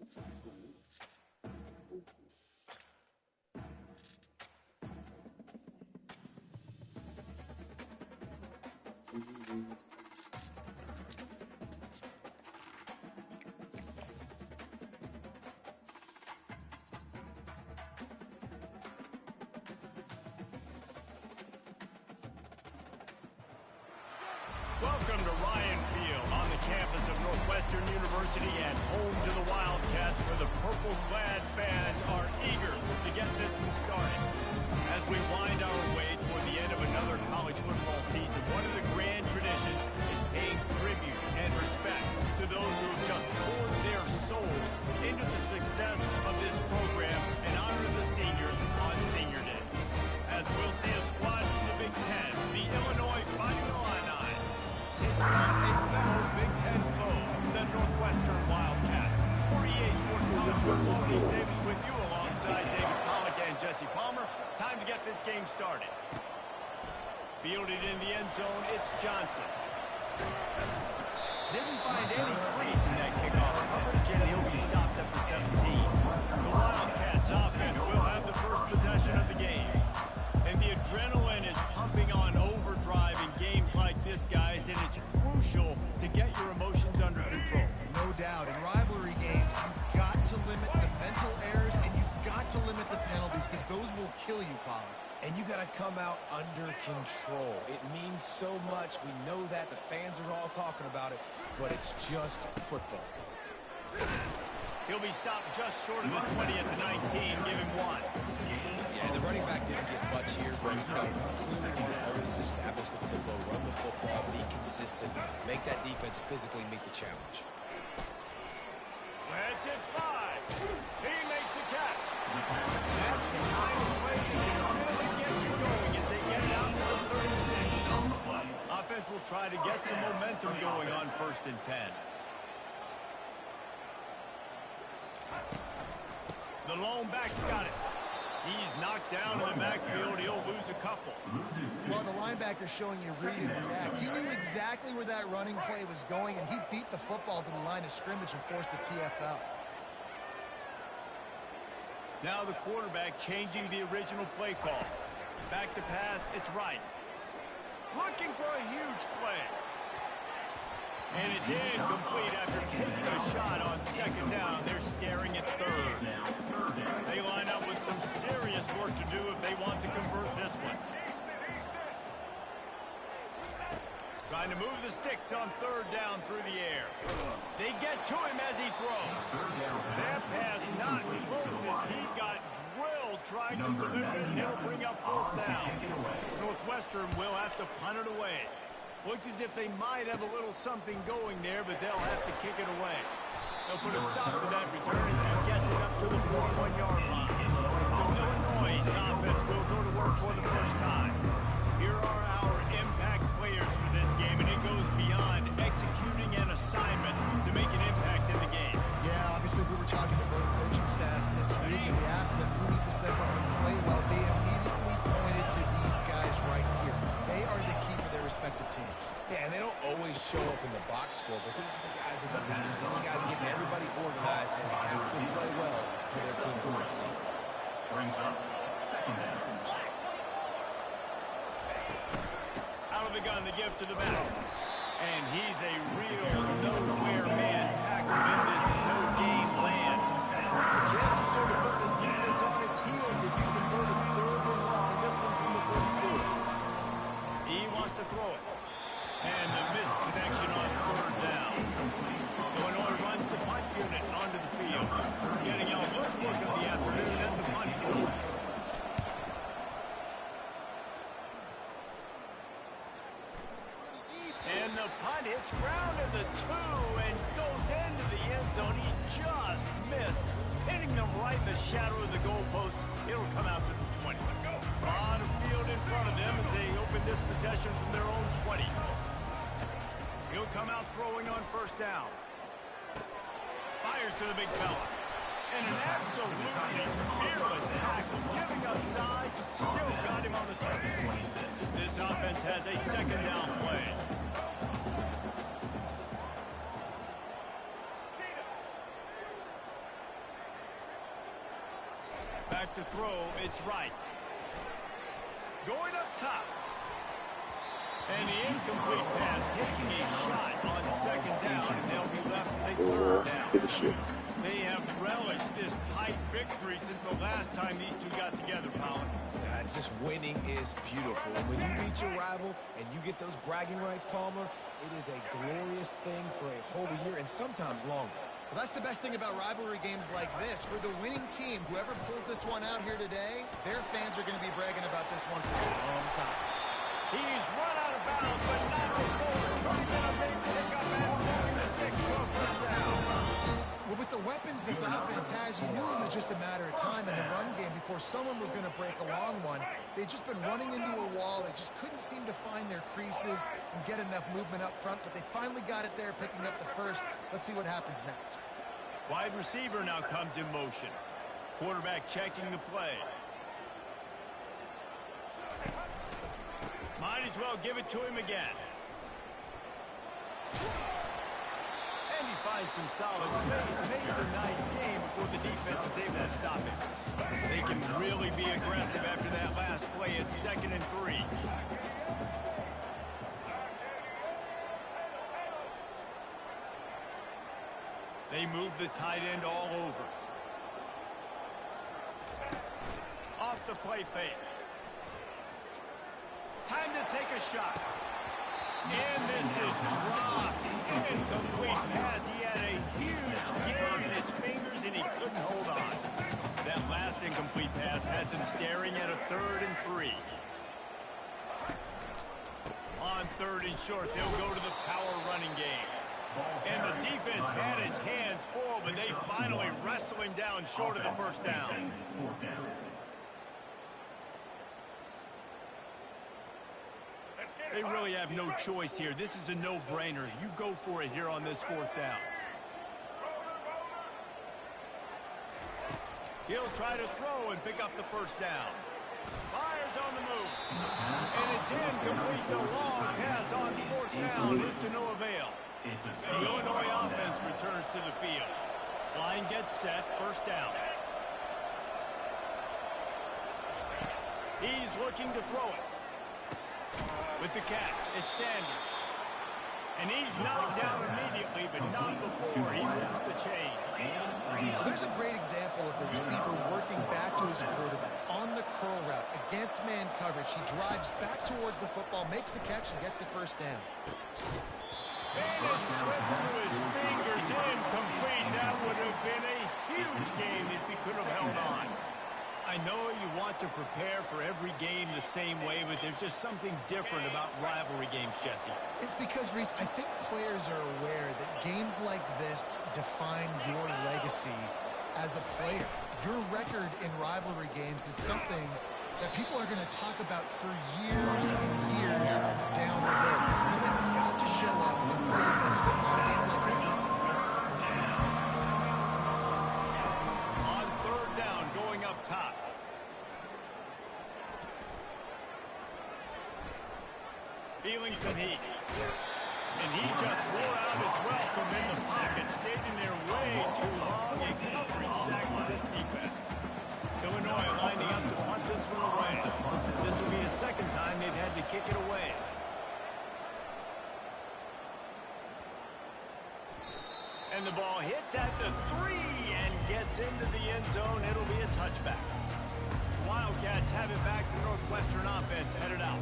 Welcome to Ryan Field on the campus of Northwestern University and home to the Wildcats, where the purple-clad fans are eager to get this one started. As we wind our way toward the end of another college football season, one of the grand traditions is paying tribute and respect to those who have just poured their souls into the success of this program and honor the seniors on Senior Day. As we'll see a squad from the Big Ten, the Illinois Fighting Illini, taking on a fellow Big Ten foe, the Northwestern Wildcats. For EA Sports College Football, East Davis with you alongside David Pollack and Jesse Palmer. Time to get this game started. Fielded in the end zone, it's Johnson. Didn't find any crease in that kickoff coverage, and he'll be stopped at the 17. The Wildcats offense will have the first possession of the game. And the adrenaline is pumping on overdrive in games like this, guys, and it's crucial to get your emotions under control. No doubt. In rivalry games, you've got to limit the mental errors, and you've got to limit the penalties, because those will kill you, Pollard. And you got to come out under control. It means so much. We know that. The fans are all talking about it, but it's just football. He'll be stopped just short of the 20 at the 19. Give him one. Yeah, the running back didn't get much here, but clearly want to always establish the tempo, run the football, be consistent, make that defense physically meet the challenge. Let's it fly. He makes the catch. That's the kind of play that can really get you going as they get it out to the 36. Offense will try to get some momentum going on 1st and 10. The lone back's got it. He's knocked down in the backfield. He'll lose a couple. Well, the linebacker's showing you read and react. He knew exactly where that running play was going, and he beat the football to the line of scrimmage and forced the TFL. Now the quarterback changing the original play call. Back to pass, it's right. Looking for a huge play. And it's incomplete after taking a shot on 2nd down. They're staring at 3rd. They line up with some serious work to do if they want to convert this one. Trying to move the sticks on 3rd down through the air. They get to him as he throws. That pass not close as he got drilled trying to deliver it, and he'll bring up 4th down. Northwestern will have to punt it away. Looks as if they might have a little something going there, but they'll have to kick it away. They'll put a stop to that return as he gets it up to the 41-yard line. So Illinois' offense will go to work for the first time. Here are our impact players for this game, and it goes beyond executing an assignment to make an impact in the game. Yeah, obviously we were talking to both coaching staffs this week, and we asked them who needs to step up and play well. They immediately pointed to these guys right here. They are the key for their respective teams. Yeah, and they don't always show up in the box score, but these are the guys that are the leaders. These are the guys getting everybody organized, and they have to play well for their team to succeed. Brings up 2nd down. Out of the gun to give to the back. And he's a real nowhere man tackled in this no-game land. A chance to sort of put the defense on its heels if you convert a 3rd and long. This one from the 44. He wants to throw it. And the missed connection on 3rd down. Illinois runs the punt unit onto the field. Getting our first look of the afternoon at the punt unit. And the punt hits ground at the 2 and goes into the end zone. He just missed, hitting them right in the shadow of the goalpost. It'll come out to the 20. A lot of field in front of them as they open this possession from their own 20. He'll come out throwing on 1st down. Fires to the big fella. And an absolutely fearless tackle, giving up size, still got him on the target. This offense has a 2nd down play. Back to throw, it's right. Going up top. And the incomplete pass taking a shot on second down, and they'll be left with a third down. They have relished this tight victory since the last time these two got together, Colin. Yeah, it's just winning is beautiful. And when you beat your rival and you get those bragging rights, Palmer, it is a glorious thing for a whole year and sometimes longer. Well, that's the best thing about rivalry games like this. For the winning team, whoever pulls this one out here today, their fans are going to be bragging about this one for a long time. He's run out of bounds, but not before. Turning in a big pickup and moving the sticks to a first down. Well, with the weapons this offense has, you knew it was just a matter of time in the run game before someone was going to break a long one. They'd just been running into a wall. They just couldn't seem to find their creases and get enough movement up front, but they finally got it there, picking up the first. Let's see what happens next. Wide receiver now comes in motion. Quarterback checking the play. Might as well give it to him again. And he finds some solid space. Makes a nice game before the defense is able to stop him. They can really be aggressive after that last play at 2nd and 3. They move the tight end all over. Off the play fake. Time to take a shot. And this is dropped. Incomplete pass. He had a huge gain in his fingers, and he couldn't hold on. That last incomplete pass has him staring at a 3rd and 3. On 3rd and short, they'll go to the power running game. And the defense had his hands full, but they finally wrestle him down short of the first down. They really have no choice here. This is a no-brainer. You go for it here on this 4th down. He'll try to throw and pick up the first down. Fires on the move. And it's incomplete. The long pass on 4th down is to no avail. The Illinois offense returns to the field. Line gets set. First down. He's looking to throw it. With the catch, it's Sanders. And he's knocked down immediately, but not before he moves the chains. There's a great example of the receiver working back to his quarterback on the curl route against man coverage. He drives back towards the football, makes the catch, and gets the first down. And it slips through his fingers, incomplete. That would have been a huge game if he could have held on. I know you want to prepare for every game the same way, but there's just something different about rivalry games, Jesse. It's because, Reese, I think players are aware that games like this define your legacy as a player. Your record in rivalry games is something that people are going to talk about for years and years down the road. You have got to show up and play your best football in games like this. On 3rd down, going up top. Feeling some heat. And he just wore out his welcome in the pocket, stayed in there way too long. A coverage sack for this defense. Illinois lining up to punt this one away. This will be the 2nd time they've had to kick it away. And the ball hits at the 3 and gets into the end zone. It'll be a touchback. Wildcats have it back to Northwestern offense headed out.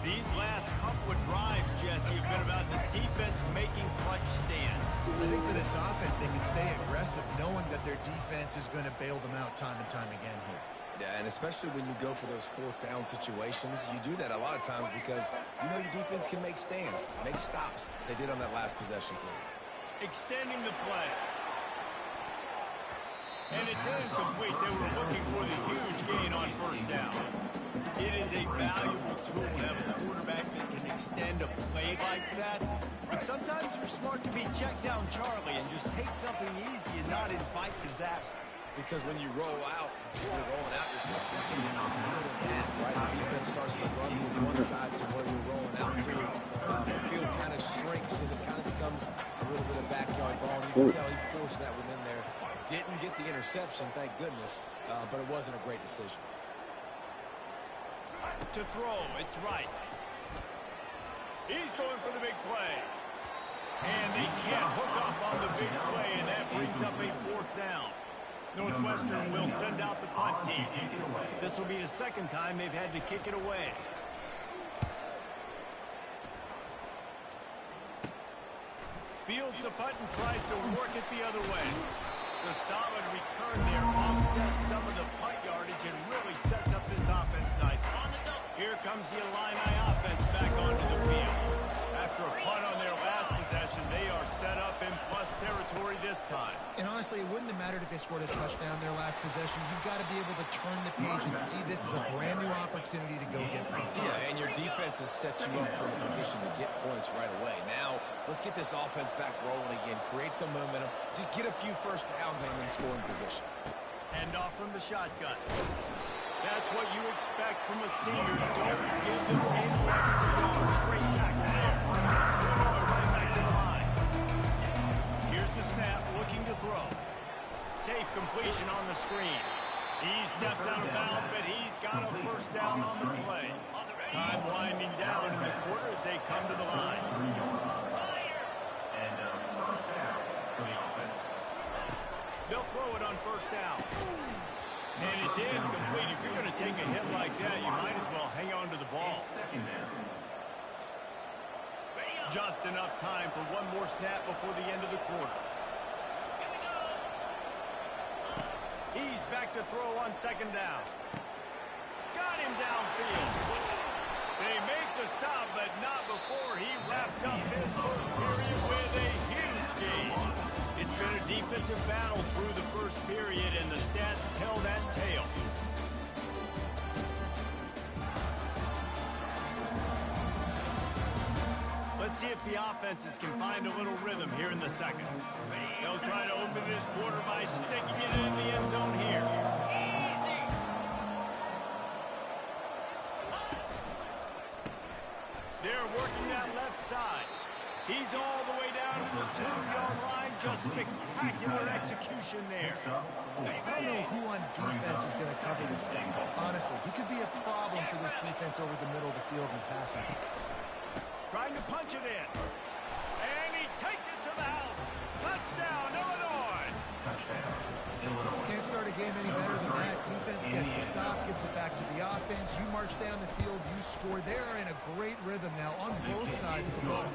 These last couple of drives, Jesse, have been about the defense making clutch stand. I think for this offense, they can stay aggressive knowing that their defense is going to bail them out time and time again here. Yeah, and especially when you go for those 4th down situations, you do that a lot of times because you know your defense can make stands, make stops. They did on that last possession play. Extending the play. And it's incomplete. They were looking for the huge gain on 1st down. It is a valuable tool to have a quarterback that can extend a play like that. But sometimes you're smart to be check down Charlie and just take something easy and not invite disaster. Because when you roll out, you're rolling out, you're field in half, right? The defense starts to run from one side to where you're rolling out to. The field kind of shrinks and it kind of becomes a little bit of backyard ball. You can tell he forced that one in there. Didn't get the interception, thank goodness, but it wasn't a great decision. To throw, it's right. He's going for the big play. And they can't hook up on the big play, and that brings up a 4th down. Northwestern will send out the punt team. This will be the 2nd time they've had to kick it away. Fields the punt and tries to work it the other way. The solid return there offsets some of the punt yardage and really sets up this offense nicely. Here comes the Illini offense back onto the field. After a punt on their last possession, they are set up in plus territory this time. And honestly, it wouldn't have mattered if they scored a touchdown their last possession. You've got to be able to turn the page and see this as a brand new opportunity to go get points. Yeah, and your defense has set you up for the position to get points right away. Now, let's get this offense back rolling again, create some momentum, just get a few first downs and then score in position. Hand off from the shotgun. That's what you expect from a senior. Don't give them any extra yards. Great tackle there. Illinois right back to the line. Here's the snap, looking to throw. Safe completion on the screen. He steps out of bounds, but he's got a first down on the play. Time winding down in the quarter as they come to the line. And first down for the offense. They'll throw it on first down. And it's incomplete. If you're going to take a hit like that, you might as well hang on to the ball. Second down. Just enough time for one more snap before the end of the quarter. He's back to throw on 2nd down. Got him downfield. They make the stop, but not before he wraps up his first period with a huge gain. It's been a defensive battle through the first period, and the stats tell that tale. Let's see if the offenses can find a little rhythm here in the 2nd. They'll try to open this quarter by sticking it in the end zone here. They're working that left side. He's all the way down to the 2-yard line. Just spectacular execution there. I don't know who on defense is going to cover this game. Honestly, he could be a problem for this defense over the middle of the field in passing. Trying to punch it in. And he takes it to the house. Touchdown, Illinois. Touchdown, Illinois. Can't start a game any better than that. Defense gets the stop, gives it back to the offense. You march down the field, you score. They're in a great rhythm now on both sides of the ball.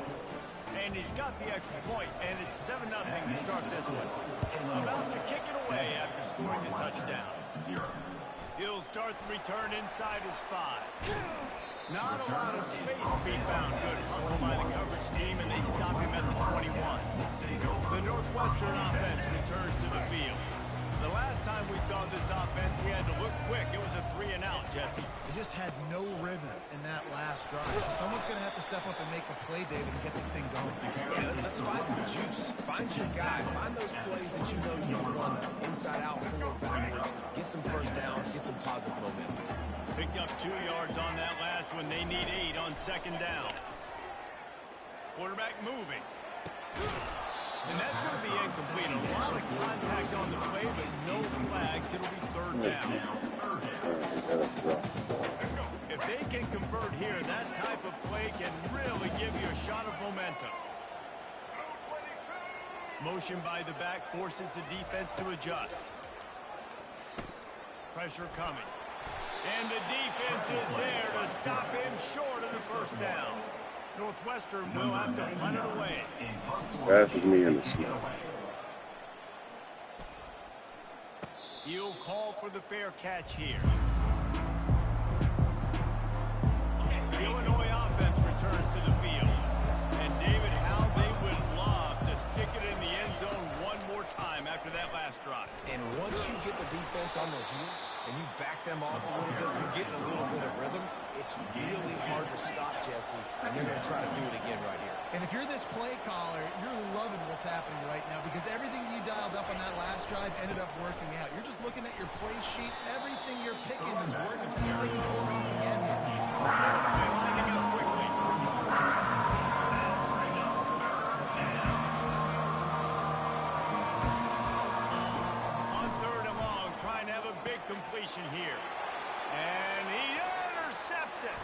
And he's got the extra point, and it's 7-0 to start this one. About to kick it away after scoring the touchdown. He'll start the return inside his 5. Not a lot of space to be found. Good hustle by the coverage team, and they stop him at the 21. The Northwestern offense returns to the field. The last time we saw this offense, we had to look quick. It was a 3-and-out, Jesse. They just had no rhythm in that last drive. So someone's going to have to step up and make a play, David, and get this thing going. Yeah, let's find some juice. Find your guy. Find those plays that you know you can run inside out, forward, backwards. Get some first downs. Get some positive momentum. Picked up 2 yards on that last one. They need 8 on 2nd down. Quarterback moving. And that's going to be incomplete. A lot of contact on the play, but no flags. It'll be 3rd down. If they can convert here, that type of play can really give you a shot of momentum. Motion by the back forces the defense to adjust. Pressure coming. And the defense is there to stop him short of the first down. Northwestern will have to punt it away. Passes me in the snow. He'll call for the fair catch here. The Illinois offense returns to the field. And David, how they would love to stick it in the end zone one more time after that last drive. And once you get the defense on their heels and you back them off a little bit, you're getting a little bit of rhythm. It's really hard to stop, Jesse, and they're going to try to do it again right here. And if you're this play caller, you're loving what's happening right now because everything you dialed up on that last drive ended up working out. You're just looking at your play sheet. Everything you're picking is working. Let's see if they can pull it off again here. They're lining up quickly. completion here. And he intercepts it.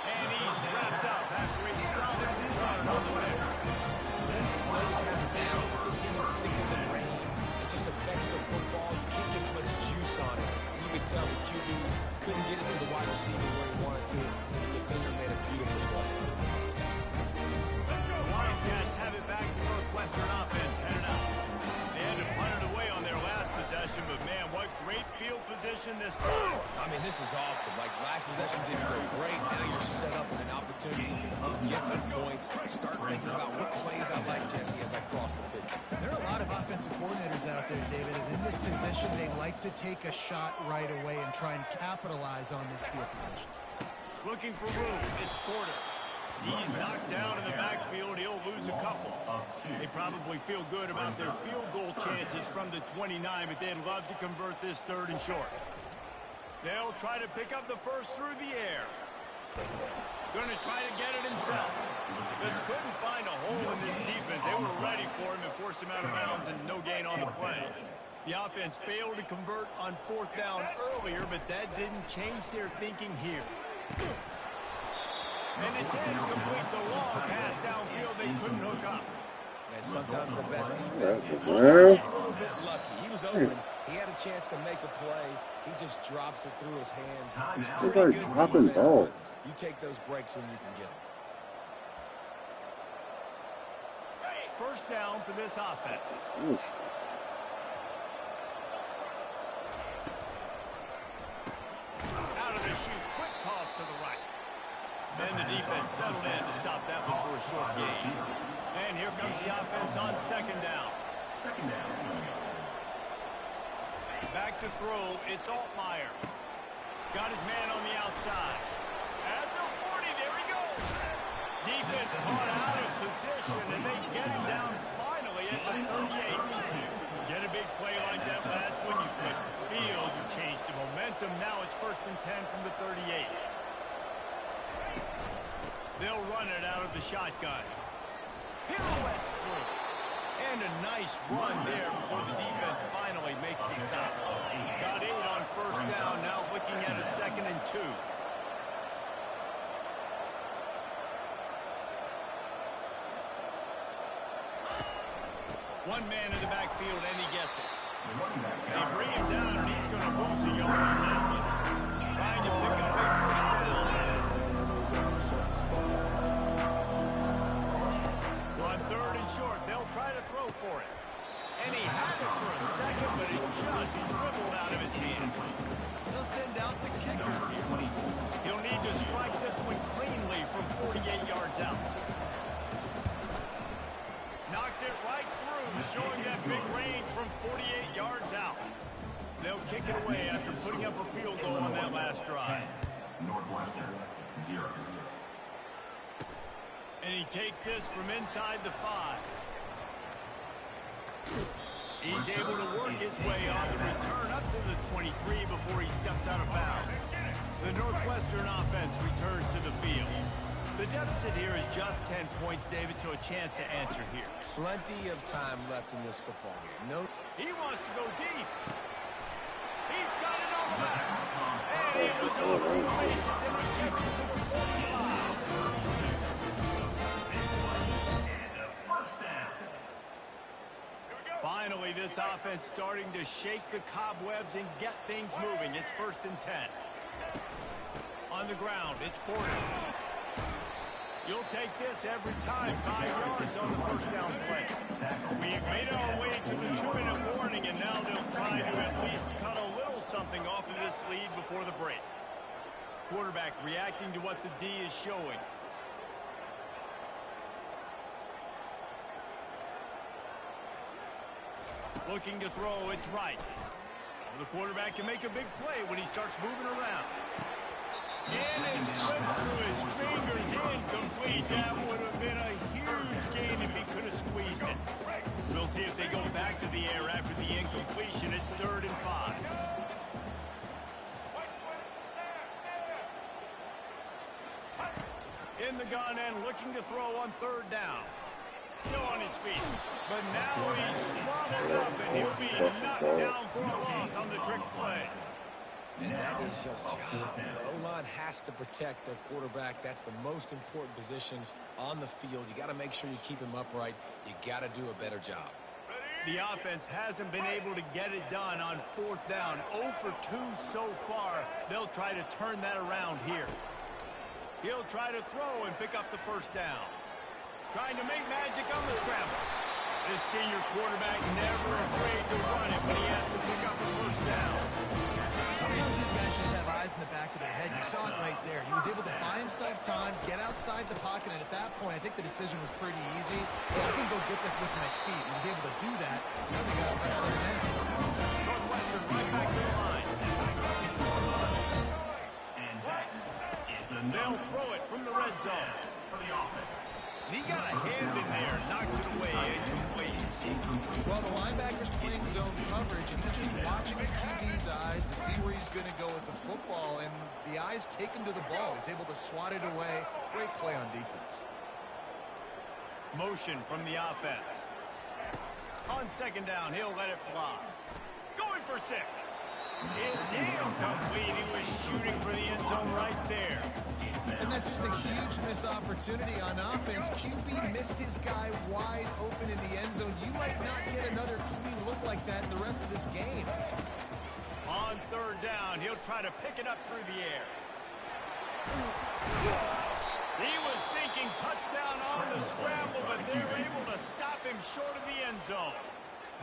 And he's wrapped up after a solid return on the way. That slows him down. It's in the thick of the rain. It just affects the football. You can't get as much juice on it. You could tell the QB couldn't get it to the wide receiver where he wanted to. The defender made a beautiful play. The Wildcats have it back to Northwestern offense headed out. They had to punt it away on their last possession, but man, what great field position this time. I mean, this is awesome. Like, last possession didn't go great. Now you're set up with an opportunity to get some points. Start thinking about what plays I like, Jesse, as I cross the field. There are a lot of offensive coordinators out there, David, and in this position, they like to take a shot right away and try and capitalize on this field position. Looking for room, it's Porter. He's knocked down in the backfield. He'll lose a couple. They probably feel good about their field goal chances from the 29, but they'd love to convert this 3rd and short. They'll try to pick up the first through the air. Going to try to get it himself. Just couldn't find a hole in this defense. They were ready for him and force him out of bounds, and no gain on the play. The offense failed to convert on 4th down earlier, but that didn't change their thinking here. And it's incomplete. The long pass downfield, they couldn't hook up. And sometimes the best defense is a little bit lucky. He was open. He had a chance to make a play. He just drops it through his hands. Everybody's dropping balls. You take those breaks when you can get them. 1st down for this offense. Oof. Out of the chute, quick toss to the right. Then the defense settled in to stop that one for a short gain. And here comes the offense on 2nd down. Back to throw, it's Altmaier. Got his man on the outside. At the 40, there he goes. Defense caught out of position, and they get him down finally at the 38. Get a big play like that last one, you flip the field, you change the momentum. Now it's 1st and 10 from the 38. They'll run it out of the shotgun. Pirouettes through. And a nice run there before the defense finally makes a stop. Got 8 on 1st down, now looking at a 2nd and 2. One man in the backfield, and he gets it. They bring him down, and he's going to lose a yard on that one. Trying to pick up a 1st down. On 3rd and short, they'll try to throw for it. And he had it for a second, but it just dribbled out of his hand. He'll send out the kicker here. He'll need to strike this one cleanly from 48 yards out. Knocked it right through, showing that big range from 48 yards out. They'll kick it away after putting up a field goal on that last drive. Northwestern, 0. And he takes this from inside the 5. He's able to work his way on the return up to the 23 before he steps out of bounds. The Northwestern offense returns to the field. The deficit here is just 10 points, David, so a chance to answer here. Plenty of time left in this football game. No. He wants to go deep. He's got it on the back. And he was off to the races, and he gets it to the 45. Finally, this offense starting to shake the cobwebs and get things moving. It's 1st and 10. On the ground, it's Porter. You'll take this every time. 5 yards on the 1st down play. We've made our way to the 2-minute warning, and now they'll try to at least cut a little something off of this lead before the break. Quarterback reacting to what the D is showing. Looking to throw, it's right. The quarterback can make a big play when he starts moving around. And it slipped through his fingers, incomplete. That would have been a huge gain if he could have squeezed it. We'll see if they go back to the air after the incompletion. It's 3rd and 5. In the gun and looking to throw on 3rd down. Still on his feet. But now he's swallowed up, and he'll be knocked down for a loss on the trick play. And that is your job. The O-line has to protect their quarterback. That's the most important position on the field. You got to make sure you keep him upright. You got to do a better job. The offense hasn't been able to get it done on 4th down. 0 for 2 so far. They'll try to turn that around here. He'll try to throw and pick up the 1st down. Trying to make magic on the scramble. This senior quarterback never afraid to run it when he has to pick up the 1st down. Sometimes these guys just have eyes in the back of their head. You saw it right there. He was able to buy himself time, get outside the pocket, and at that point, I think the decision was pretty easy. Hey, I can go get this with my feet. He was able to do that. Now they got a fresh set of men. Northwestern right back to the line. They'll throw it from the red zone. He got a hand in there, knocks it away, incomplete. Well, the linebacker's playing zone coverage, and he's just watching the QB's eyes to see where he's going to go with the football, and the eyes take him to the ball. He's able to swat it away. Great play on defense. Motion from the offense. On 2nd down, he'll let it fly. Going for 6. It's incomplete. He was shooting for the end zone right there. And that's just a huge missed opportunity on offense. QB missed his guy wide open in the end zone. You might not get another clean look like that in the rest of this game. On 3rd down, he'll try to pick it up through the air. He was thinking touchdown on the scramble, but they're able to stop him short of the end zone.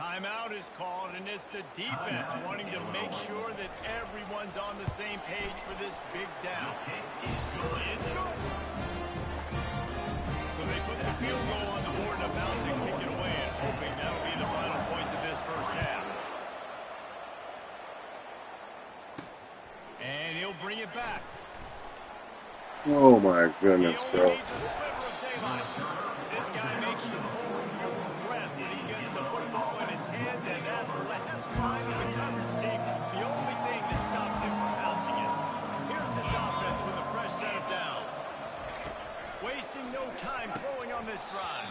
Timeout is called, and it's the defense wanting to make sure that everyone's on the same page for this big down. It's good. So they put the field goal on the board and about to kick it away, and hoping that'll be the final points of this 1st half. And he'll bring it back. Oh my goodness, He bro. only needs a sliver of daylight. This guy makes you hold your breath when he gets the football in his hands, and that last line of the coverage team, the only thing that stopped him from passing it. Here's this offense with a fresh set of downs. Wasting no time throwing on this drive.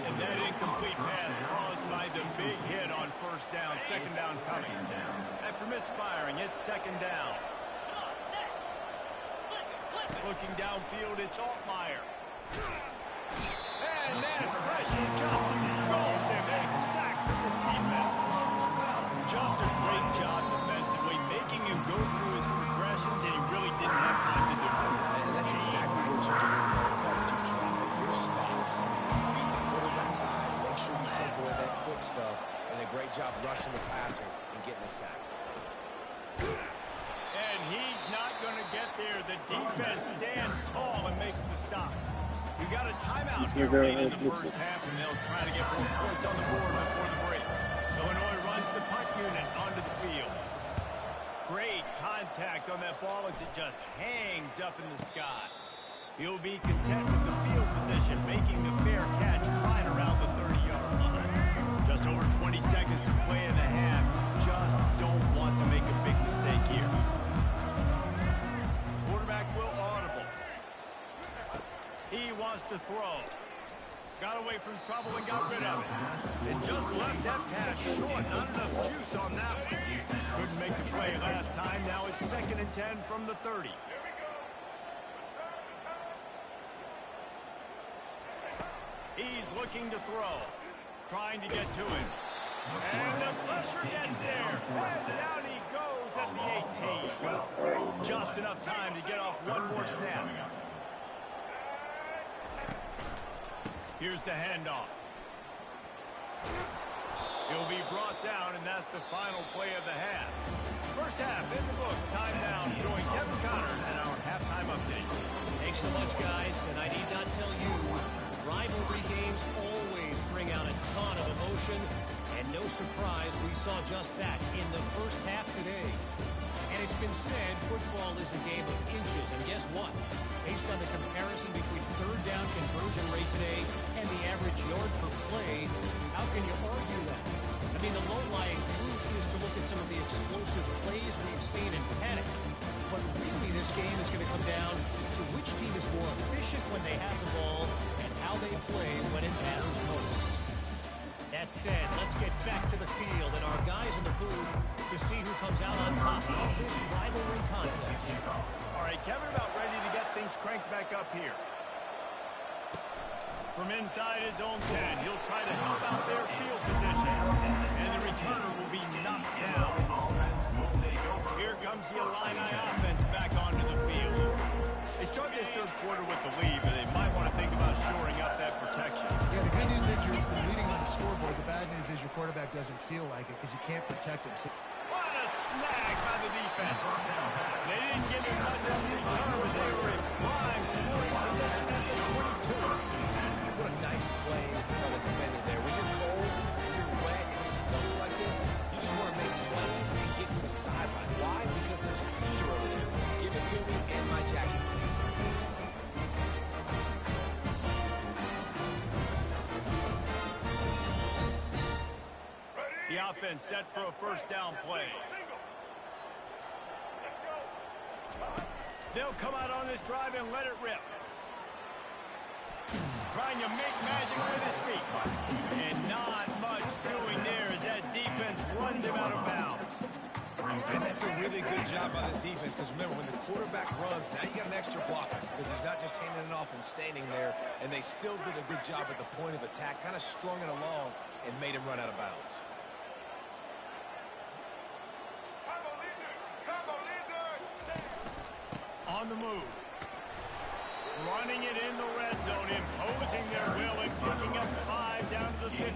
And that incomplete pass caused by the big hit on 1st down, 2nd down coming. After misfiring, it's 2nd down. Looking downfield, it's Altmaier. And then pressure just engulfed him. A sack from this defense. Just a great job defensively, making him go through his progressions, and he really didn't have time to do it. And that's exactly what you do in zone coverage. You drop in your spots. Beat the quarterback's eyes. Make sure you take away that quick stuff. And a great job rushing the passer and getting a sack. And he's not going to get there. The defense stands tall and makes the stop. We got a timeout here late in the 1st half, and they'll try to get more points on the board before the break. Illinois runs the punt unit onto the field. Great contact on that ball as it just hangs up in the sky. He'll be content with the field position, making the fair catch right around the 30-yard line. Just over 20 seconds to play in the half. Just don't want to make a big mistake here. Quarterback will audible. He wants to throw. Got away from trouble and got rid of it. And just left that pass short. Not enough juice on that one. Couldn't make the play last time. Now it's 2nd and 10 from the 30. He's looking to throw. Trying to get to it. And the pressure gets there. And down he goes at the 18. Just enough time to get off one more snap. Here's the handoff. He'll be brought down, and that's the final play of the half. 1st half in the books. Time now to join Kevin Connors and our halftime update. Thanks so much, guys. And I need not tell you, rivalry games always bring out a ton of emotion. And no surprise, we saw just that in the 1st half today. And it's been said, football is a game of inches. And guess what? Based on the comparison between 3rd down conversion rate today and the average yard per play, how can you argue that? I mean, the low-lying fruit is to look at some of the explosive plays we've seen in panic. But really, this game is going to come down to which team is more efficient when they have the ball and how they play when it matters most. That said, let's get back to the field and our guys in the booth to see who comes out on top of this rivalry contest. All right, Kevin about ready to get things cranked back up here. From inside his own 10, he'll try to help out their field position. And the returner will be knocked down. Here comes the Illini offense back onto the field. They start this third quarter with the lead, but they might want to think about shoring up that protection. Yeah, the good news is you're leading on the scoreboard. The bad news is your quarterback doesn't feel like it because you can't protect him. So What a snag by the defense. They didn't give him much of a return, but they were in prime scoring possession at the 22. What a nice play by the defender there. When you're cold, when you're wet, and it's snowy like this, you just want to make plays and get to the sideline. Why? Because there's a heater over there. Give it to me and my jacket, please. The offense set for a first down play. They'll come out on this drive and let it rip. Trying to make magic with his feet. And not much doing there as that defense runs him out of bounds. And that's a really good job by this defense because remember, when the quarterback runs, now you got an extra blocker because he's not just handing it off and standing there, and they still did a good job at the point of attack, kind of strung it along and made him run out of bounds. On the move. Running it in the red zone, imposing their will and picking up 5 down to the 15.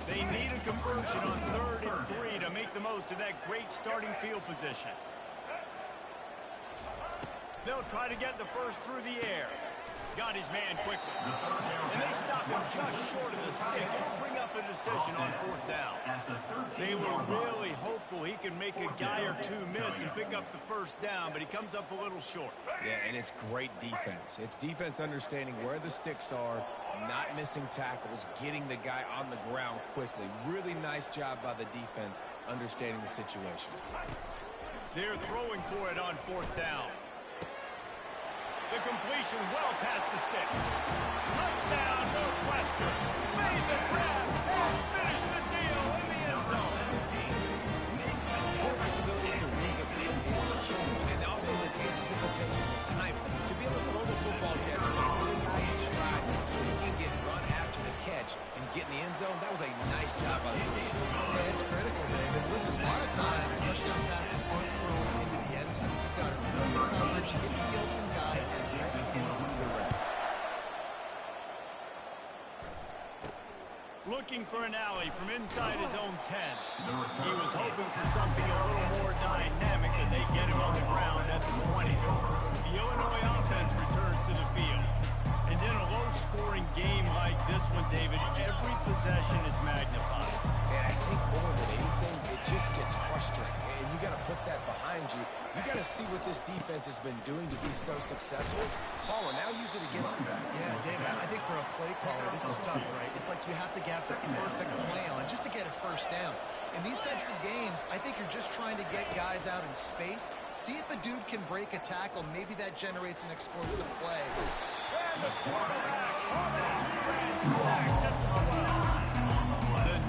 They need a conversion on 3rd and 3 to make the most of that great starting field position. They'll try to get the first through the air. Got his man quickly. And they stop him just short of the stick. It'll bring up a decision on 4th down. They were really hopeful he can make a guy or two miss and pick up the first down, but he comes up a little short. Yeah, and it's great defense. It's defense understanding where the sticks are, not missing tackles, getting the guy on the ground quickly. Really nice job by the defense understanding the situation. They're throwing for it on 4th down. The completion well past the sticks. Touchdown, Northwestern. Made the grab and finished the deal in the end zone. Quarterback's ability to read the field is huge, and also the anticipation, the timing. To be able to throw the football, Jesse, and hit the guy in stride so he can get run after the catch and get in the end zone, that was a nice job by the team. yeah, it's critical, David. Listen, a lot of times touchdown passes aren't thrown into the end zone. You've got to run the coverage, hit the open guy, and right into the red. Looking for an alley from inside his own 10. He was hoping for something a little more dynamic, but they get him on the ground at the 20. The Illinois offense returns to the field. And in a low-scoring game like this one, David, every possession is magnified. And I think more than anything, it just gets frustrating. And you got to put that behind you. You got to see what this defense has been doing to be so successful. Palmer, now use it against him. Yeah, David, I think for a play caller, this is tough, right? It's like you have to get the perfect play on just to get a first down. In these types of games, I think you're just trying to get guys out in space, see if a dude can break a tackle. Maybe that generates an explosive play. The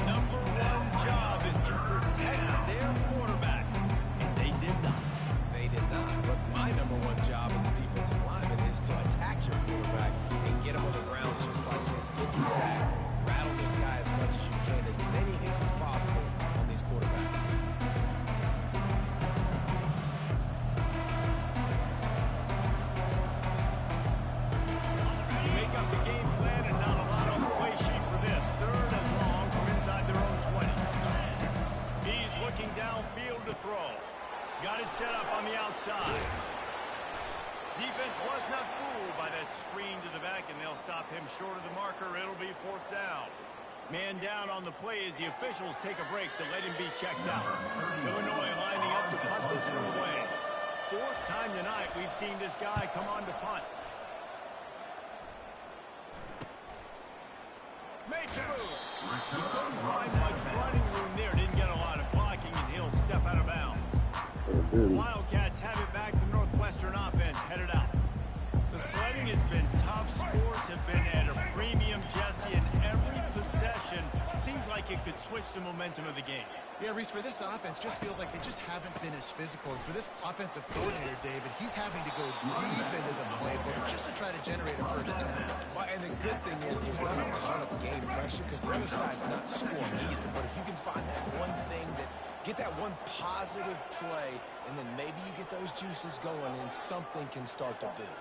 number one job is to protect their quarterback. And they did not. They did not. But my number one job as a defensive lineman is to attack your quarterback and get him on the ground just like this. Get the sack. Rattle this guy as much as you can. As many hits as possible on these quarterbacks. Make up the game plan and not a lot on the play sheet for this. 3rd and long from inside their own 20. He's looking downfield to throw. Got it set up on the outside. Defense was not fooled by that screen to the back, and they'll stop him short of the marker. It'll be 4th down. Man down on the play as the officials take a break to let him be checked out. Illinois lining up to punt this one away. 4th time tonight we've seen this guy come on to punt. Makes a move. He couldn't find much running room there. Didn't get a lot of blocking, and he'll step out of bounds. Wildcats have it back. The Northwestern offense headed out. The sledding has been tough. Scores have been at a premium, Jesse, and every possession seems like it could switch the momentum of the game. Yeah, Reese, for this offense, just feels like they just haven't been as physical. And for this offensive coordinator, David, he's having to go deep into the playbook just to try to generate a first down. Well, and the good thing is there's not a ton of game pressure because the other side's not scoring either. But if you can find that one thing get that one positive play, and then maybe you get those juices going and something can start to build.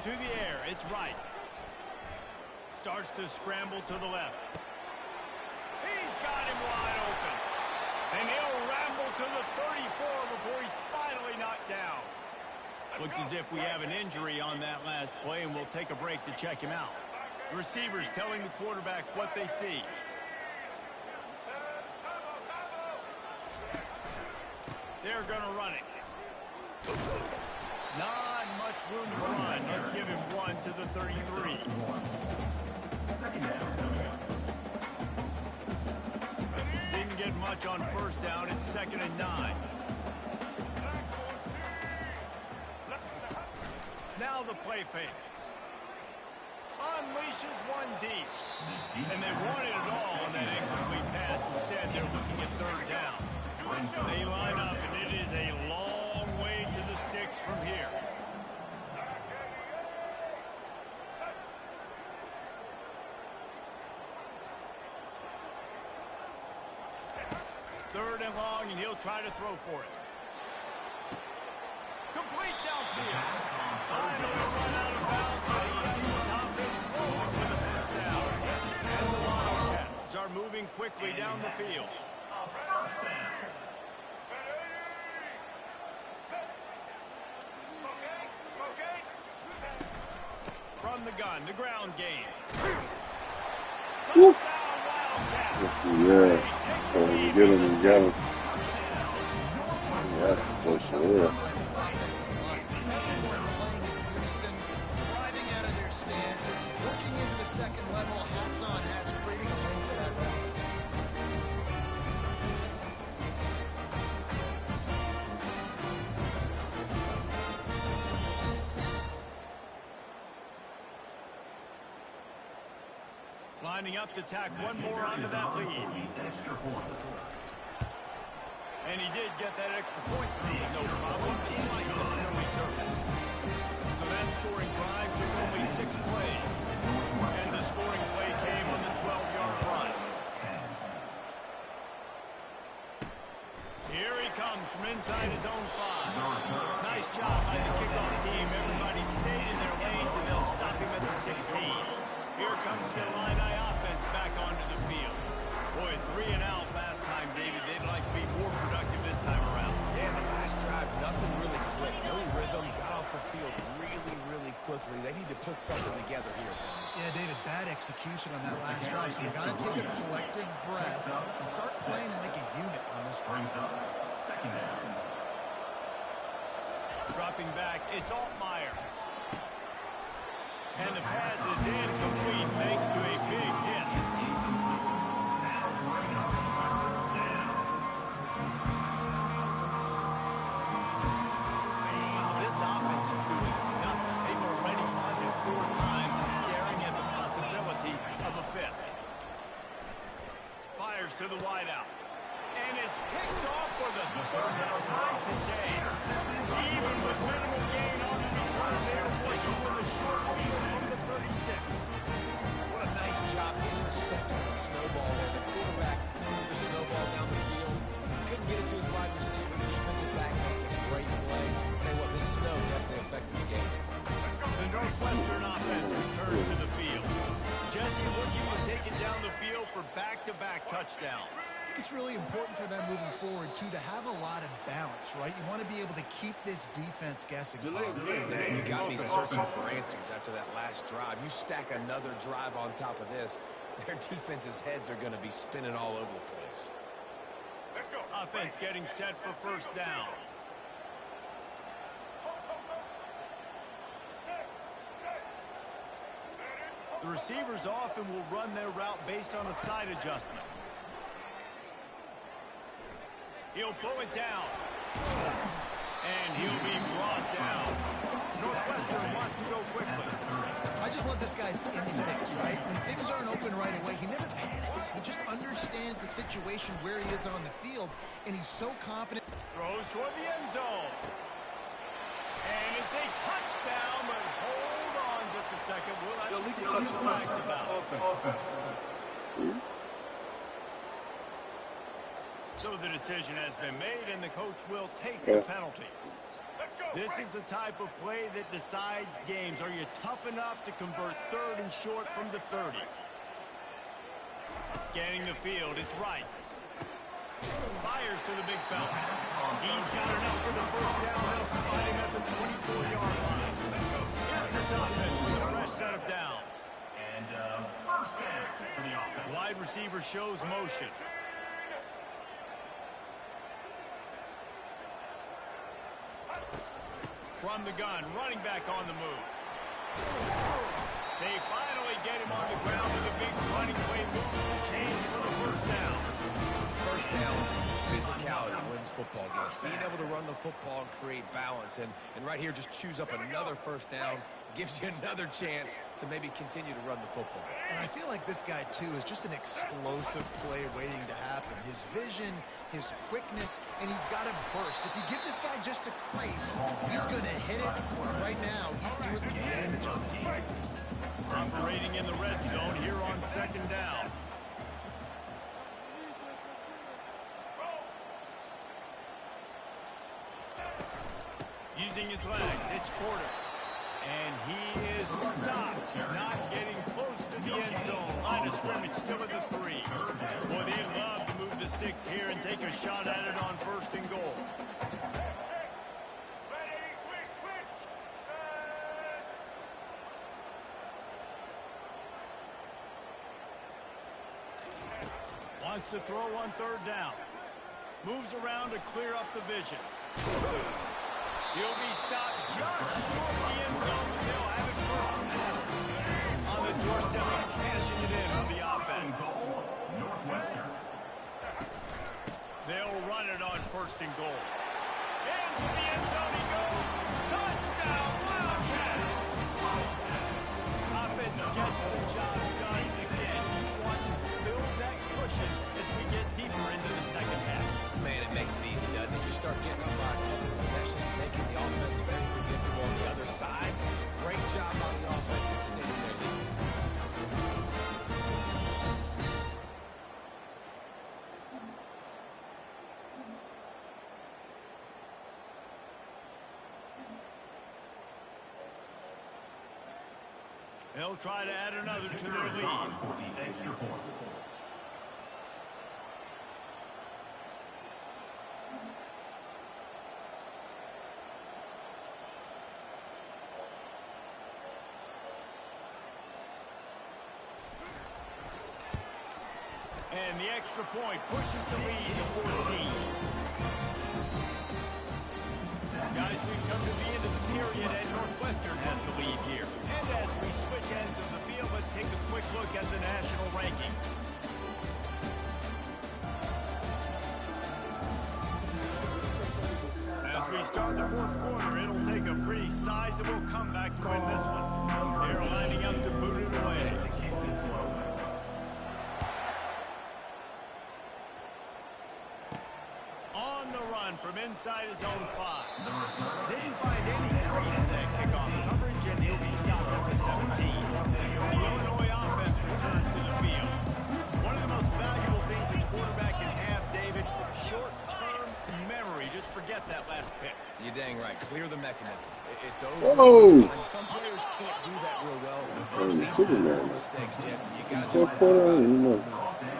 To the air, it's right. Starts to scramble to the left. He's got him wide open. And he'll ramble to the 34 before he's finally knocked down. Looks as if we have an injury on that last play, and we'll take a break to check him out. The receivers telling the quarterback what they see. They're going to run it. Not much room to run. Let's give him one to the 33. Didn't get much on first down. It's 2nd and 9. Now the play fake. Unleashes one deep. And they wanted it all on that incomplete pass. Instead, they're looking at 3rd down. They line up, and it is a long way to the sticks from here. Third and long, and he'll try to throw for it. Complete downfield. Finally run out of bounds, but he has this offense rolling for the first down. And the Wildcats are moving quickly down the field. From the gun, the ground game. Touchdown, Wildcats. Yeah, so we get him together. Yeah, that's for sure. Driving out of their stance, working into the second level, hats on hats, creating a lane for that run. Lining up to tack one more onto that lead. And he did get that extra point through with no problem, despite the snowy surface. So that scoring drive took only 6 plays. And the scoring play came on the 12-yard run. Here he comes from inside his own 5. Nice job by the kickoff team. Everybody stayed in their lanes, and they'll stop him at the 16. Here comes the Illini offense back onto the field. Boy, 3 and out last time, David. They'd like to be more productive this time around. Yeah, the last drive, nothing really clicked. No rhythm, got off the field really quickly. They need to put something together here. Yeah, David, bad execution on that last drive. So they got to take a collective breath and start playing like a unit on this drive. Dropping back, it's Altmaier. And the pass is incomplete thanks to a big hit. This offense is doing nothing. They've already punted 4 times and staring at the possibility of a 5th. Fires to the wideout. And it's picked off for the 3rd time today. Even with minimal gain on the return, they're working with a short field from the 36. What a nice job intercepting the snowball there. The quarterback threw the snowball down the field. Couldn't get it to his wide receiver. The defensive back makes a great play. Tell you what, this snow definitely affected the game. The Northwestern offense returns to the field. Jesse looking to take it down the field for back-to-back touchdowns. I think it's really important for them moving forward, too, to have a lot of balance, right? You want to be able to keep this defense guessing. Man, you got me searching for answers after that last drive. You stack another drive on top of this, their defense's heads are going to be spinning all over the place. Offense getting set for first down. The receivers often will run their route based on a side adjustment. He'll pull it down. And he'll be brought down. Northwestern wants to go quickly. I just love this guy's instincts, right? When things aren't open right away, he never panics. He just understands the situation where he is on the field, and he's so confident. Throws toward the end zone. And it's a touchdown, but hold on just a second. We'll have to see what the flag's about. So the decision has been made, and the coach will take the penalty. This is the type of play that decides games. Are you tough enough to convert 3rd and short from the 30? Scanning the field, it's right. Fires to the big fella. He's got enough for the first down. They'll spot him at the 24-yard line. Here's this offense with a fresh set of downs. And first down for the offense. Wide receiver shows motion. From the gun, running back on the move. They finally get him on the ground with a big running play move to change for the first down. First down, physicality wins football games. Being able to run the football and create balance. And right here, just choose up another first down. Gives you another chance to maybe continue to run the football. And I feel like this guy, too, is just an explosive play waiting to happen. His vision, his quickness, and he's got a burst. If you give this guy just a crease, he's going to hit it. Right now, he's doing some damage on this defense. Operating in the red zone here on 2nd down. Using his legs, it's Porter. And he is stopped, not getting close to the end zone. Line of scrimmage still at the 3. Boy, they love to move the sticks here and take a shot at it on 1st and goal. Wants to throw on 3rd down. Moves around to clear up the vision. He'll be stopped just short of the end zone, but they'll have it 1st and goal. On the doorstep of cashing it in on the offense. Northwestern. They'll run it on 1st and goal. Into the end zone he goes. Touchdown, Wildcats! Offense gets the job done. Again, you want to build that cushion as we get deeper into the 2nd half. Man, it makes it easy, doesn't it? You start getting up by a couple of possessions, making the offense very predictable on the other side. Great job on the offense extending their lead. They'll try to add another to their lead. For the extra point. And the extra point pushes the lead to 14. Guys, we've come to the end of the period, and Northwestern has the lead here. And as we switch ends of the field, let's take a quick look at the national rankings. As we start the 4th quarter, it'll take a pretty sizable comeback to win this one. They're lining up to boot it away. On the run from inside his own 5. Didn't find any crease in that kickoff coverage, and he'll be stopped at the 17. The Illinois offense returns to the field. One of the most valuable things a quarterback can have, David, short-term memory. Just forget that last pick. You're dang right. Clear the mechanism. It's over. Whoa! And some players can't do that real well. Oh, It leads to Superman. more mistakes, Jesse. You got to Fourth quarter,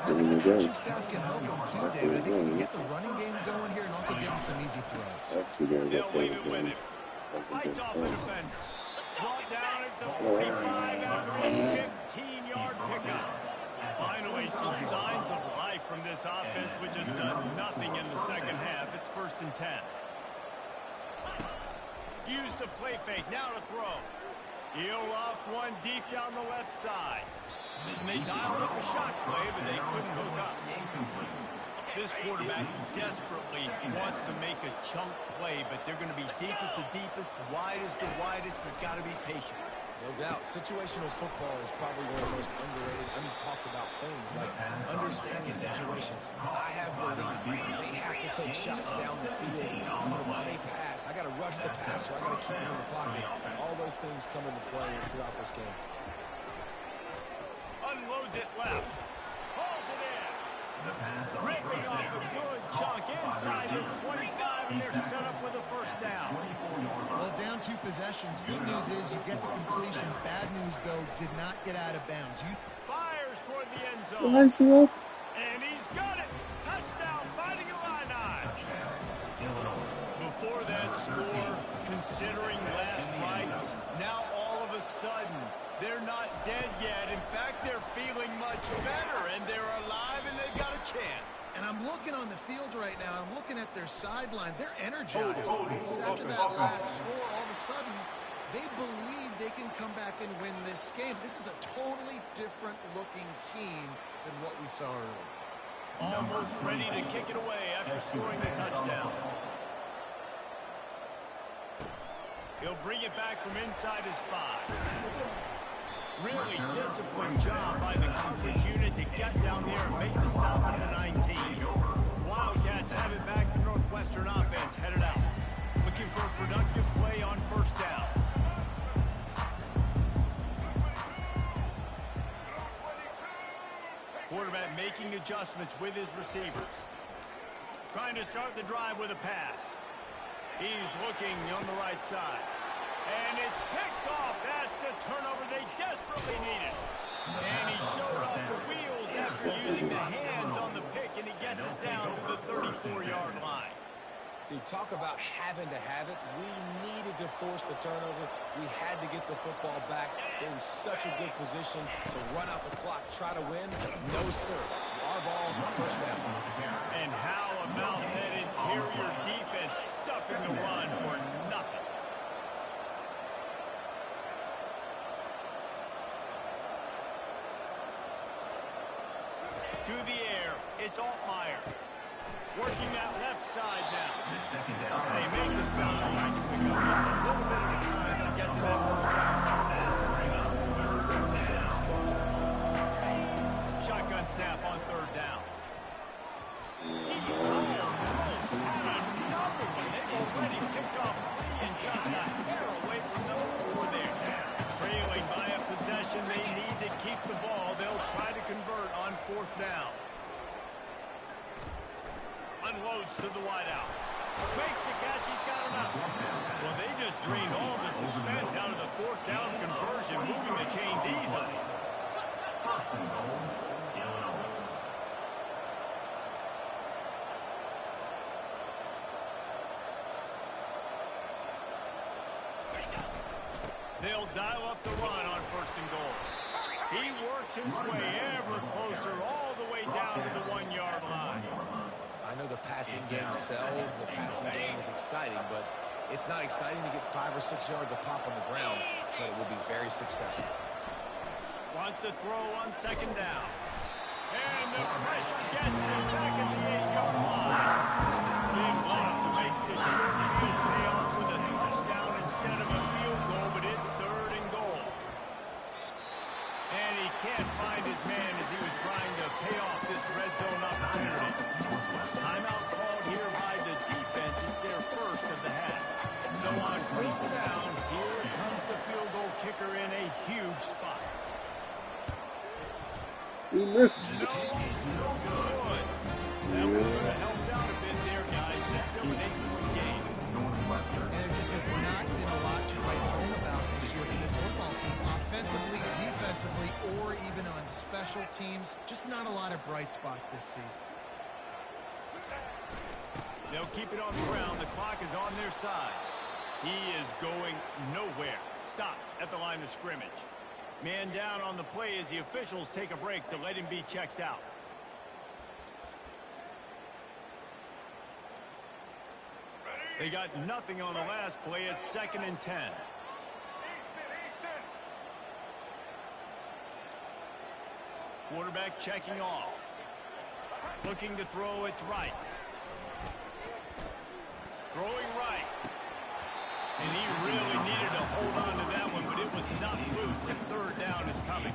I think the coaching staff can help him too, David. I think we can get the running game going here and also give him some easy throws. That's the game. They'll leave it with him. Fights off the defender. Brought down at the 45 after a 15-yard pickup. Finally, some signs of life from this offense, which has done nothing in the 2nd half. It's 1st and 10. Use the play fake, now to throw. He'll off one deep down the left side. And they dialed up a shot play, but they couldn't hook up. This quarterback desperately wants to make a chunk play, but they're going to be deepest to deepest, widest to widest. He's got to be patient. No doubt. Situational football is probably one of the most underrated, untalked about things, like understanding situations. I have the lead. They have to take shots down the field. I'm going to play pass. I got to rush the passer. I got to keep him in the pocket. All those things come into play throughout this game. Unloads it left. Pulls it in. Ripping off a good chunk inside the 25, and they're set up with a first down. Well, down 2 possessions. Good news is you get the completion. Bad news, though, did not get out of bounds. Fires toward the end zone. And he's got it. Touchdown, Fighting Illini. Before that score, considering last rights, now all of a sudden, they're not dead yet. In fact, they're feeling much better, and they're alive, and they've got a chance. And I'm looking on the field right now. I'm looking at their sideline. They're energized, Reese. After that last score, all of a sudden, they believe they can come back and win this game. This is a totally different-looking team than what we saw earlier. Almost ready to kick it away after scoring the touchdown. He'll bring it back from inside his 5. Really disciplined job by the coverage unit to get down there and make the stop at the 19. Wildcats have it back. The Northwestern offense headed out. Looking for a productive play on first down. Quarterback making adjustments with his receivers. Trying to start the drive with a pass. He's looking on the right side. And it's picked off. That's the turnover they desperately needed. And he showed off the wheels after using the hands on the pick, and he gets it down to the 34-yard line. Dude, talk about having to have it. We needed to force the turnover. We had to get the football back. They're in such a good position to run out the clock, try to win. No, sir. Our ball, first down. And how about that interior defense stuffing the run for nothing? To the air, it's Altmaier. Working that left side now. They make the stop, trying to pick up just a little bit at a time to get to that first down. Shotgun snap on third down. They've already picked off 3 and just a hair away from number 4 there. Trailing by a possession, they need to keep the ball. They'll try to convert on fourth down. Unloads to the wideout. Makes the catch. He's got him out. Well, they just drained all the suspense out of the fourth down conversion, moving the chains easily. They'll dial up the run on first and goal. He works his way ever closer all the way down to the 1-yard line. I know the passing game sells, and the passing game is exciting, but it's not exciting to get 5 or 6 yards a pop on the ground, but it will be very successful. Wants to throw on second down. And the pressure gets him back at the 8-yard line. Big love to make this short field pay off with a touchdown instead of a field goal, but it's third and goal. And he can't find his man as he was trying to pay off this red zone opportunity. Timeout called here by the defense. It's their first of the half. So on fourth down, here comes the field goal kicker in a huge spot. He missed. No good. That would have helped out a bit there, guys. It's still an 8-point game. And there just has not been a lot to write home about this year for this football team. Offensively, defensively, or even on special teams. Just not a lot of bright spots this season. They'll keep it on the ground. The clock is on their side. He is going nowhere. Stop at the line of scrimmage. Man down on the play as the officials take a break to let him be checked out. They got nothing on the last play. It's 2nd and 10. Quarterback checking off. Looking to throw, it's right. Throwing right. And he really needed to hold on to that one, but it was not loose, and third down is coming.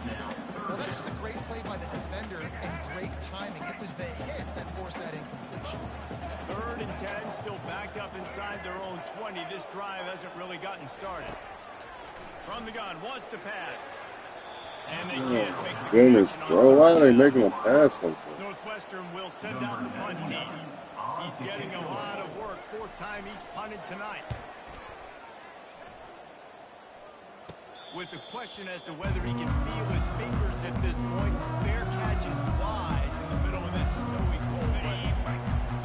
Well, that's just a great play by the defender and great timing. It was the hit that forced that incompletion. 3rd and 10, still backed up inside their own 20. This drive hasn't really gotten started. From the gun, wants to pass. And they can't make the Goodness, bro. Why are they making a pass like that? Northwestern will send out the punt team. He's getting a lot of work. 4th time he's punted tonight. With the question as to whether he can feel his fingers at this point, fair catch is wise in the middle of this snowy cold weather.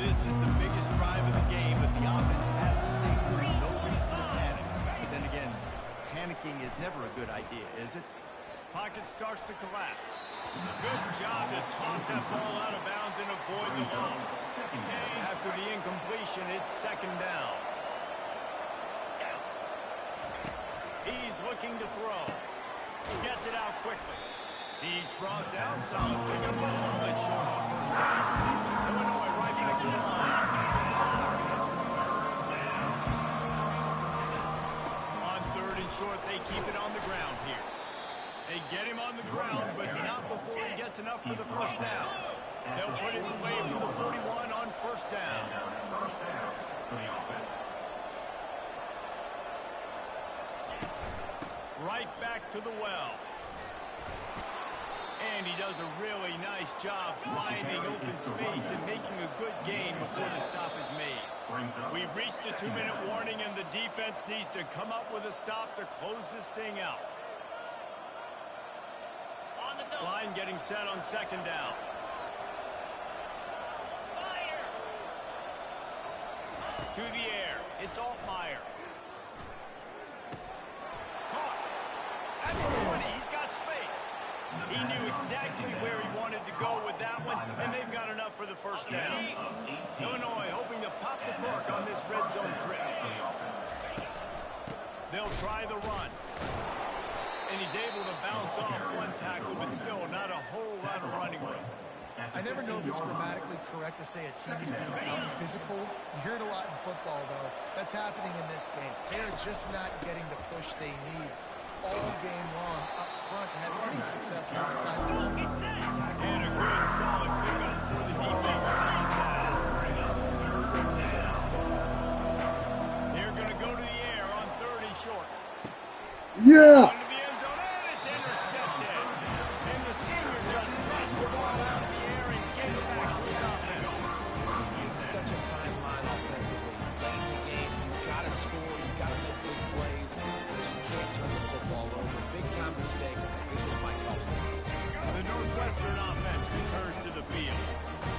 This is the biggest drive of the game, but the offense has to stay cool. No reason to panic. But then again, panicking is never a good idea, is it? Pocket starts to collapse. Good job to toss that ball out of bounds and avoid the loss. After the incompletion, it's 2nd down. He's looking to throw. He gets it out quickly. He's brought down solid pickup, a little bit short of a first down. Illinois right back to the line. On 3rd and short, they keep it on the ground here. They get him on the ground, but not before he gets enough for the first down. They'll put it away from the 41 on 1st down. First down for the offense. Right back to the well. And he does a really nice job finding open space and making a good gain before the stop is made. We've reached the 2-minute warning, and the defense needs to come up with a stop to close this thing out. Line getting set on 2nd down. To the air. It's Altmaier. Caught. At the 20, he's got space. He knew exactly where he wanted to go with that one, and they've got enough for the first down. Illinois hoping to pop the cork on this red zone trip. They'll try the run. And he's able to bounce off one tackle, but still not a whole lot of running room. I never know if it's grammatically correct to say a team is being out-physicaled. You hear it a lot in football, though. That's happening in this game. They're just not getting the push they need all game long up front to have any success on the side of the ball. And a good, solid pickup for the defense. They're going to go to the air on 3rd and short. Yeah! Northwestern offense returns to the field.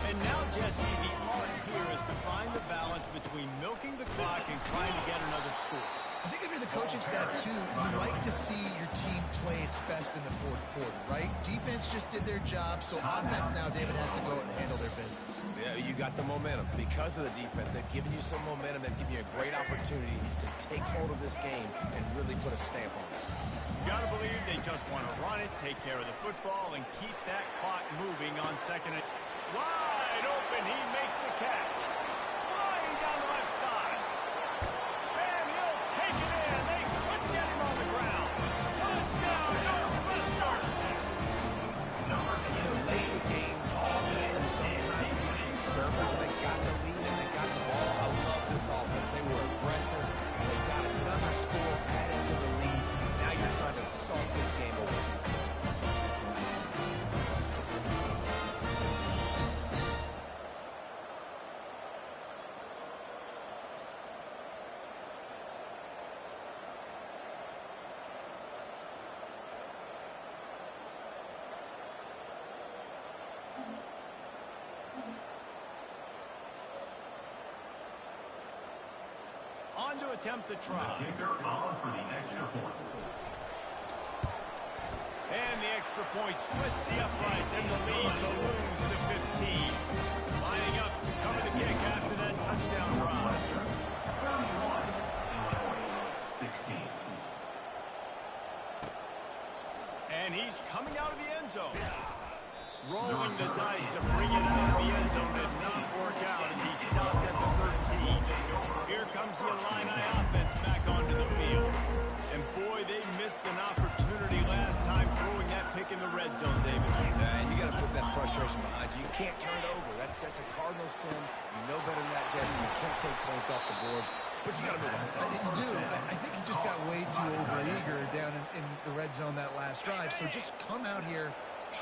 And now, Jesse, the art here is to find the balance between milking the clock and trying to get another score. I think if you're the coaching staff, too, you like to see your team play its best in the 4th quarter, right? Defense just did their job, so offense now, David, has to go out and handle their business. Yeah, you got the momentum. Because of the defense, they've given you some momentum. They've given you a great opportunity to take hold of this game and really put a stamp on it. You got to believe they just want to run it, take care of the football, and keep that clock moving on 2nd and... Wide open, he makes the catch. Flying down the left side. And he'll take it in. They couldn't get him on the ground. Touchdown, Northwestern! And you know, late in the games, offenses sometimes get conservative. They got the lead and they got the ball. I love this offense. They were aggressive. They got another score added to the lead. Now you're trying to salt this game away. On to attempt the try. Kicker on for the extra point. And the extra point splits the uprights, and the lead balloons to 15. Lining up to cover the kick after that touchdown drive. 31, Illinois 16. And he's coming out of the end zone. Rolling the dice to bring it out of the end zone. frustration behind you. You can't turn it over. That's a cardinal sin. You know better than that, Jesse. You can't take points off the board, but you got to move on. You do. I think he just got way too overeager down in the red zone that last drive. So just come out here,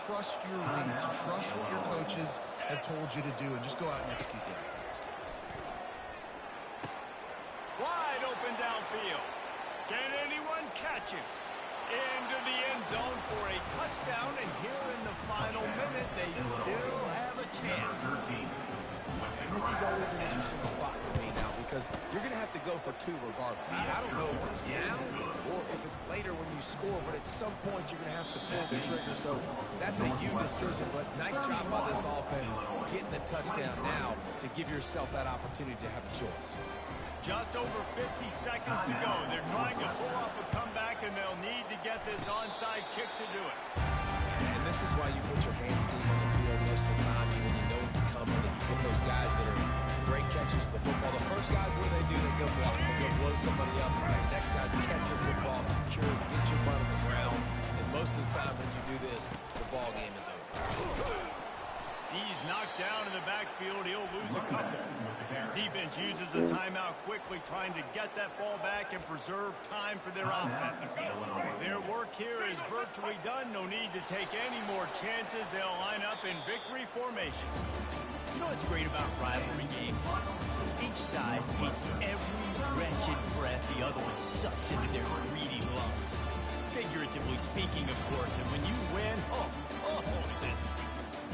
trust your reads, trust what your coaches have told you to do, and just go out and execute the offense. Wide open downfield. Can anyone catch him? Into the end zone for a touchdown, and here in the final minute, they still have a chance. And this is always an interesting spot for me now because you're going to have to go for two regardless. I don't know if it's now or if it's later when you score, but at some point you're going to have to pull the trigger. So that's a you decision, but nice job by this offense getting the touchdown now to give yourself that opportunity to have a choice. Just over 50 seconds to go. They're trying to pull off a comeback, and they'll need to get this onside kick to do it. And this is why you put your hands deep on the field most of the time when you know it's coming, and you put those guys that are great catchers of the football. The first guys, what do? They go block. They go blow somebody up. The next guys catch the football, secure, get your butt on the ground. And most of the time when you do this, the ball game is over. He's knocked down in the backfield. He'll lose a couple. Defense uses a timeout quickly, trying to get that ball back and preserve time for their offense. Their work here is virtually done. No need to take any more chances. They'll line up in victory formation. You know what's great about rivalry games? Each side hates every wretched breath the other one sucks into their greedy lungs. Figuratively speaking, of course, and when you win,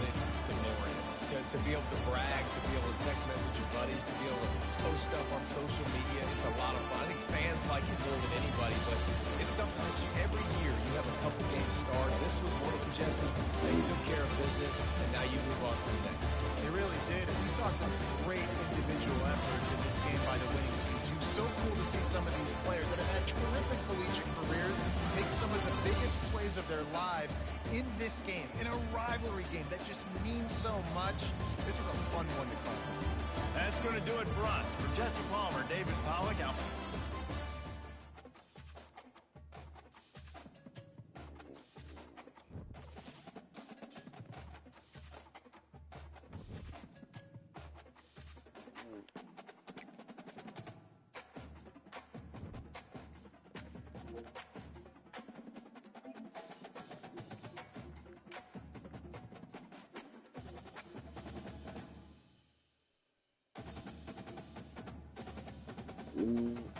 It's glorious to be able to brag, to be able to text message your buddies, to be able to post stuff on social media. It's a lot of fun. I think fans like it more than anybody, but it's something that every year you have a couple games start. This was one of them, Jesse. They took care of business, and now you move on to the next. They really did, and we saw some great individual efforts in this game by the winning team, too. So cool to see some of these players that have had terrific collegiate careers make some of the biggest plays of their lives in this game, in a rivalry game that just means so much. This was a fun one to cover. That's going to do it for us. For Jesse Palmer, David Pollack out. Mm.